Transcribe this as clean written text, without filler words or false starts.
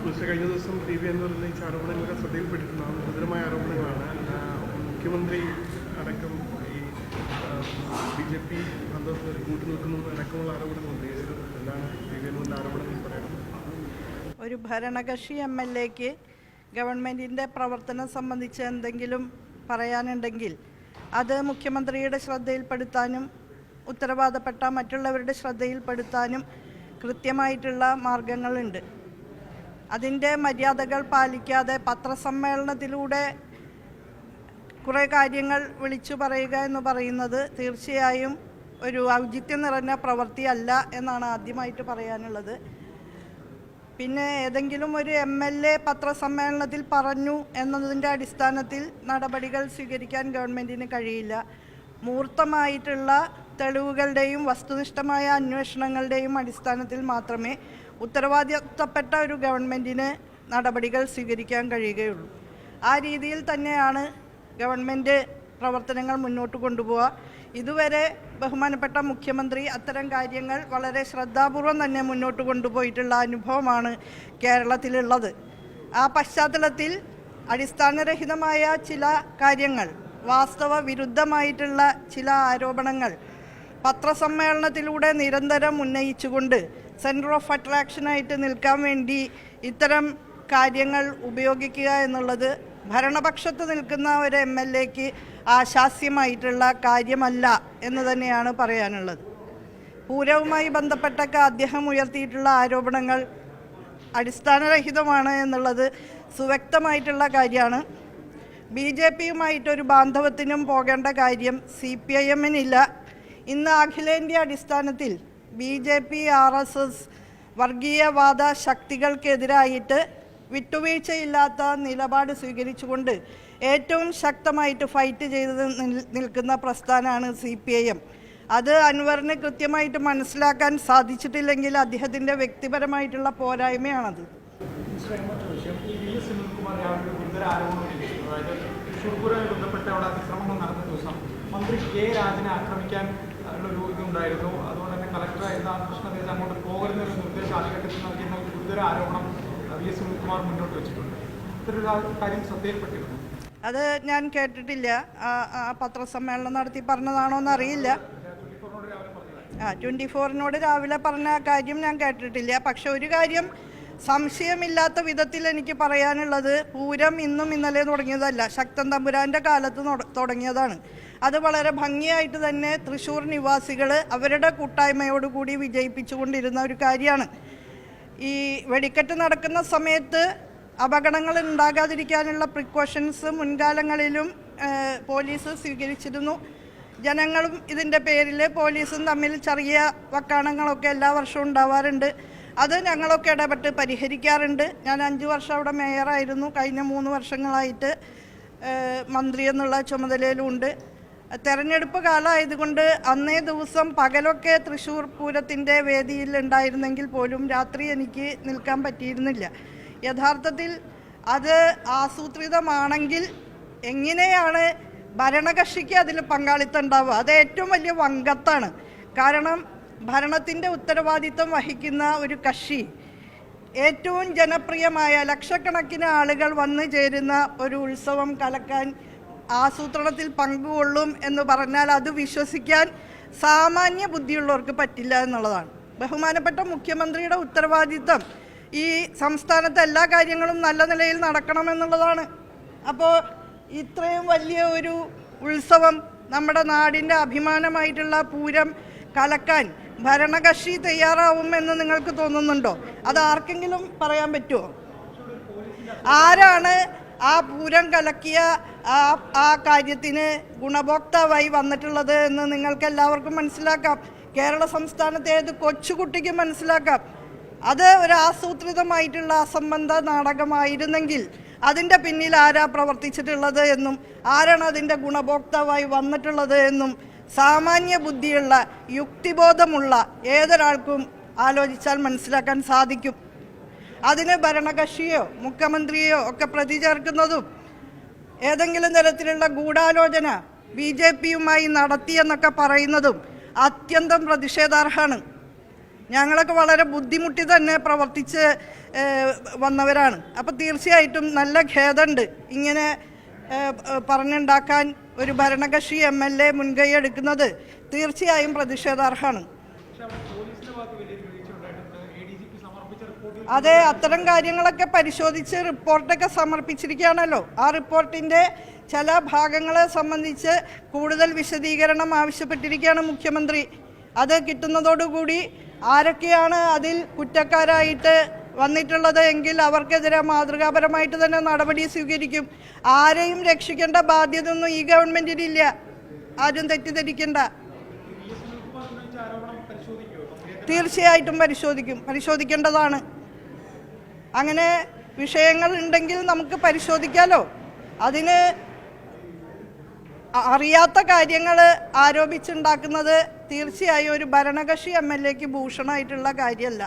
കഴിഞ്ഞ ദിവസം T V എന്ന് പറയുന്ന ഈ ആരോപണങ്ങളൊക്കെ ശ്രദ്ധയിൽപ്പെട്ടിട്ടുണ്ടാകും. ഗുരുതരമായ ആരോപണങ്ങളാണ്. മുഖ്യമന്ത്രി അടക്കം ഈ BJP കൂട്ടി നിൽക്കുന്നു അടക്കമുള്ള ആരോപണങ്ങളുണ്ട്. എന്താണ് ടി വി എന്നുള്ള ആരോപണങ്ങൾ പറയുന്നത്? ഒരു ഭരണകക്ഷി MLAക്ക് ഗവൺമെൻറ്റിൻ്റെ പ്രവർത്തനം സംബന്ധിച്ച് എന്തെങ്കിലും പറയാനുണ്ടെങ്കിൽ അത് മുഖ്യമന്ത്രിയുടെ ശ്രദ്ധയിൽപ്പെടുത്താനും ഉത്തരവാദപ്പെട്ട മറ്റുള്ളവരുടെ ശ്രദ്ധയിൽപ്പെടുത്താനും കൃത്യമായിട്ടുള്ള മാർഗങ്ങളുണ്ട്. അതിൻ്റെ മര്യാദകൾ പാലിക്കാതെ പത്രസമ്മേളനത്തിലൂടെ കുറേ കാര്യങ്ങൾ വിളിച്ചു പറയുക എന്ന് പറയുന്നത് തീർച്ചയായും ഒരു ഔചിത്യം നിറഞ്ഞ പ്രവൃത്തിയല്ല എന്നാണ് ആദ്യമായിട്ട് പറയാനുള്ളത്. പിന്നെ ഏതെങ്കിലും ഒരു MLA പത്രസമ്മേളനത്തിൽ പറഞ്ഞു എന്നതിൻ്റെ അടിസ്ഥാനത്തിൽ നടപടികൾ സ്വീകരിക്കാൻ ഗവൺമെൻറ്റിന് കഴിയില്ല. മൂർത്തമായിട്ടുള്ള തെളിവുകളുടെയും വസ്തുനിഷ്ഠമായ അന്വേഷണങ്ങളുടെയും അടിസ്ഥാനത്തിൽ മാത്രമേ ഉത്തരവാദിത്തപ്പെട്ട ഒരു ഗവൺമെൻറ്റിന് നടപടികൾ സ്വീകരിക്കാൻ കഴിയുകയുള്ളൂ. ആ രീതിയിൽ തന്നെയാണ് ഗവൺമെൻറ് പ്രവർത്തനങ്ങൾ മുന്നോട്ട് കൊണ്ടുപോവുക. ഇതുവരെ ബഹുമാനപ്പെട്ട മുഖ്യമന്ത്രി അത്തരം കാര്യങ്ങൾ വളരെ ശ്രദ്ധാപൂർവം തന്നെ മുന്നോട്ട് കൊണ്ടുപോയിട്ടുള്ള അനുഭവമാണ് കേരളത്തിലുള്ളത്. ആ പശ്ചാത്തലത്തിൽ അടിസ്ഥാനരഹിതമായ ചില കാര്യങ്ങൾ, വാസ്തവ വിരുദ്ധമായിട്ടുള്ള ചില ആരോപണങ്ങൾ പത്രസമ്മേളനത്തിലൂടെ നിരന്തരം ഉന്നയിച്ചുകൊണ്ട് സെൻറ്റർ ഓഫ് അട്രാക്ഷനായിട്ട് നിൽക്കാൻ വേണ്ടി ഇത്തരം കാര്യങ്ങൾ ഉപയോഗിക്കുക എന്നുള്ളത് ഭരണപക്ഷത്ത് നിൽക്കുന്ന ഒരു MLAക്ക് ആശാസ്യമായിട്ടുള്ള കാര്യമല്ല എന്ന് തന്നെയാണ് പറയാനുള്ളത്. പൂരവുമായി ബന്ധപ്പെട്ടൊക്കെ അദ്ദേഹം ഉയർത്തിയിട്ടുള്ള ആരോപണങ്ങൾ അടിസ്ഥാനരഹിതമാണ് എന്നുള്ളത് സുവ്യക്തമായിട്ടുള്ള കാര്യമാണ്. BJPയുമായിട്ടൊരു ബാന്ധവത്തിനും പോകേണ്ട കാര്യം CPIMനില്ല. ഇന്ന് അഖിലേന്ത്യാ അടിസ്ഥാനത്തിൽ BJP RSS വർഗീയവാദ ശക്തികൾക്കെതിരായിട്ട് വിട്ടുവീഴ്ചയില്ലാത്ത നിലപാട് സ്വീകരിച്ചുകൊണ്ട് ഏറ്റവും ശക്തമായിട്ട് ഫൈറ്റ് ചെയ്ത് നിൽക്കുന്ന പ്രസ്ഥാനമാണ് CPIM. അത് അൻവറിന് കൃത്യമായിട്ട് മനസ്സിലാക്കാൻ സാധിച്ചിട്ടില്ലെങ്കിൽ അദ്ദേഹത്തിൻ്റെ വ്യക്തിപരമായിട്ടുള്ള പോരായ്മയാണത്. മന്ത്രി കെ രാജനെ ആക്രമിക്കാൻ ഉള്ളൊരു ഇതുണ്ടായിരുന്നു. അതുകൊണ്ട് തന്നെ കളക്ടർ കൃഷ്ണതേജ് അങ്ങോട്ട് പോകുന്നൊരു നിർദ്ദേശം ആദ്യഘട്ടത്തിൽ നൽകുന്ന ഒരു ഗുരുതര ആരോപണം VS സുനിൽകുമാർ മുന്നോട്ട് വെച്ചിട്ടുണ്ട്. ഇത്തരൊരു കാര്യം ശ്രദ്ധയിൽപ്പെട്ടിരുന്നു. അത് ഞാൻ കേട്ടിട്ടില്ല. പത്രസമ്മേളനം നടത്തി പറഞ്ഞതാണോ എന്നറിയില്ല. 24നോട് രാവിലെ പറഞ്ഞ കാര്യം ഞാൻ കേട്ടിട്ടില്ല. പക്ഷെ ഒരു കാര്യം സംശയമില്ലാത്ത വിധത്തിൽ എനിക്ക് പറയാനുള്ളത്, പൂരം ഇന്നും ഇന്നലെ തുടങ്ങിയതല്ല, ശക്തൻ തമ്പുരാൻ്റെ കാലത്ത് തുടങ്ങിയതാണ്. അത് വളരെ ഭംഗിയായിട്ട് തന്നെ തൃശ്ശൂർ നിവാസികൾ അവരുടെ കൂട്ടായ്മയോടുകൂടി വിജയിപ്പിച്ചുകൊണ്ടിരുന്ന ഒരു കാര്യമാണ്. ഈ വെടിക്കെട്ട് നടക്കുന്ന സമയത്ത് അപകടങ്ങൾ ഉണ്ടാകാതിരിക്കാനുള്ള പ്രിക്കോഷൻസ് മുൻകാലങ്ങളിലും പോലീസ് സ്വീകരിച്ചിരുന്നു. ജനങ്ങളും ഇതിൻ്റെ പേരിൽ പോലീസും തമ്മിൽ ചെറിയ വക്കാണങ്ങളൊക്കെ എല്ലാ വർഷവും ഉണ്ടാവാറുണ്ട്. അത് ഞങ്ങളൊക്കെ ഇടപെട്ട് പരിഹരിക്കാറുണ്ട്. ഞാൻ 5 വർഷം അവിടെ മേയറായിരുന്നു. കഴിഞ്ഞ 3 വർഷങ്ങളായിട്ട് മന്ത്രി എന്നുള്ള ചുമതലയിലുണ്ട്. തെരഞ്ഞെടുപ്പ് കാലമായതുകൊണ്ട് അന്നേ ദിവസം പകലൊക്കെ തൃശ്ശൂർ പൂരത്തിൻ്റെ വേദിയിൽ ഉണ്ടായിരുന്നെങ്കിൽ പോലും രാത്രി എനിക്ക് നിൽക്കാൻ പറ്റിയിരുന്നില്ല. യഥാർത്ഥത്തിൽ അത് ആസൂത്രിതമാണെങ്കിൽ എങ്ങനെയാണ് ഭരണകക്ഷിക്ക് അതിൽ പങ്കാളിത്തം ഉണ്ടാവുക? അത് ഏറ്റവും വലിയ വങ്കത്താണ്. കാരണം ഭരണത്തിൻ്റെ ഉത്തരവാദിത്വം വഹിക്കുന്ന ഒരു കക്ഷി ഏറ്റവും ജനപ്രിയമായ ലക്ഷക്കണക്കിന് ആളുകൾ വന്നു ചേരുന്ന ഒരു ഉത്സവം കലക്കാൻ ആസൂത്രണത്തിൽ പങ്കുകൊള്ളും എന്ന് പറഞ്ഞാൽ അത് വിശ്വസിക്കാൻ സാമാന്യ ബുദ്ധിയുള്ളവർക്ക് പറ്റില്ല എന്നുള്ളതാണ്. ബഹുമാനപ്പെട്ട മുഖ്യമന്ത്രിയുടെ ഉത്തരവാദിത്വം ഈ സംസ്ഥാനത്തെ എല്ലാ കാര്യങ്ങളും നല്ല നിലയിൽ നടക്കണമെന്നുള്ളതാണ്. അപ്പോൾ ഇത്രയും വലിയ ഒരു ഉത്സവം, നമ്മുടെ നാടിൻ്റെ അഭിമാനമായിട്ടുള്ള പൂരം കലക്കാൻ ഭരണകക്ഷി തയ്യാറാവുമെന്ന് നിങ്ങൾക്ക് തോന്നുന്നുണ്ടോ? അത് ആർക്കെങ്കിലും പറയാൻ പറ്റുമോ? ആരാണ് ആ പൂരം കലക്കിയ ആ കാര്യത്തിന് ഗുണഭോക്താവായി വന്നിട്ടുള്ളത് എന്ന് നിങ്ങൾക്ക് എല്ലാവർക്കും മനസ്സിലാക്കാം. കേരള സംസ്ഥാനത്തെ ഏത് കൊച്ചുകുട്ടിക്ക് മനസ്സിലാക്കാം. അത് ഒരു ആസൂത്രിതമായിട്ടുള്ള അസംബന്ധ നാടകമായിരുന്നെങ്കിൽ അതിൻ്റെ പിന്നിൽ ആരാ പ്രവർത്തിച്ചിട്ടുള്ളത് എന്നും ആരാണ് അതിൻ്റെ ഗുണഭോക്താവായി വന്നിട്ടുള്ളത് എന്നും സാമാന്യ ബുദ്ധിയുള്ള യുക്തിബോധമുള്ള ഏതൊരാൾക്കും ആലോചിച്ചാൽ മനസ്സിലാക്കാൻ സാധിക്കും. അതിന് ഭരണകക്ഷിയോ മുഖ്യമന്ത്രിയോ ഒക്കെ പ്രതി ചേർക്കുന്നതും ഏതെങ്കിലും തരത്തിലുള്ള ഗൂഢാലോചന BJPയുമായി നടത്തിയെന്നൊക്കെ പറയുന്നതും അത്യന്തം പ്രതിഷേധാർഹമാണ്. ഞങ്ങളൊക്കെ വളരെ ബുദ്ധിമുട്ടി തന്നെ പ്രവർത്തിച്ച് വന്നവരാണ്. അപ്പോൾ തീർച്ചയായിട്ടും നല്ല ഖേദമുണ്ട് ഇങ്ങനെ പറഞ്ഞുണ്ടാക്കാൻ ഒരു ഭരണകക്ഷി MLA മുൻകൈ എടുക്കുന്നത് തീർച്ചയായും പ്രതിഷേധാർഹമാണ്. അതെ, അത്തരം കാര്യങ്ങളൊക്കെ പരിശോധിച്ച് റിപ്പോർട്ടൊക്കെ സമർപ്പിച്ചിരിക്കുകയാണല്ലോ. ആ റിപ്പോർട്ടിൻ്റെ ചില ഭാഗങ്ങളെ സംബന്ധിച്ച് കൂടുതൽ വിശദീകരണം ആവശ്യപ്പെട്ടിരിക്കുകയാണ് മുഖ്യമന്ത്രി. അത് കിട്ടുന്നതോടുകൂടി ആരൊക്കെയാണ് അതിൽ കുറ്റക്കാരായിട്ട് വന്നിട്ടുള്ളത് എങ്കിൽ അവർക്കെതിരെ മാതൃകാപരമായിട്ട് തന്നെ നടപടി സ്വീകരിക്കും. ആരെയും രക്ഷിക്കേണ്ട ബാധ്യതയൊന്നും ഈ ഗവൺമെൻറ്റിനില്ല, ആരും തെറ്റിദ്ധരിക്കേണ്ട. തീർച്ചയായിട്ടും പരിശോധിക്കേണ്ടതാണ്. അങ്ങനെ വിഷയങ്ങൾ ഉണ്ടെങ്കിൽ നമുക്ക് പരിശോധിക്കാമല്ലോ. അതിന് അറിയാത്ത കാര്യങ്ങൾ ആരോപിച്ചുണ്ടാക്കുന്നത് തീർച്ചയായും ഒരു ഭരണകക്ഷി MLAക്ക് ഭൂഷണമായിട്ടുള്ള കാര്യമല്ല.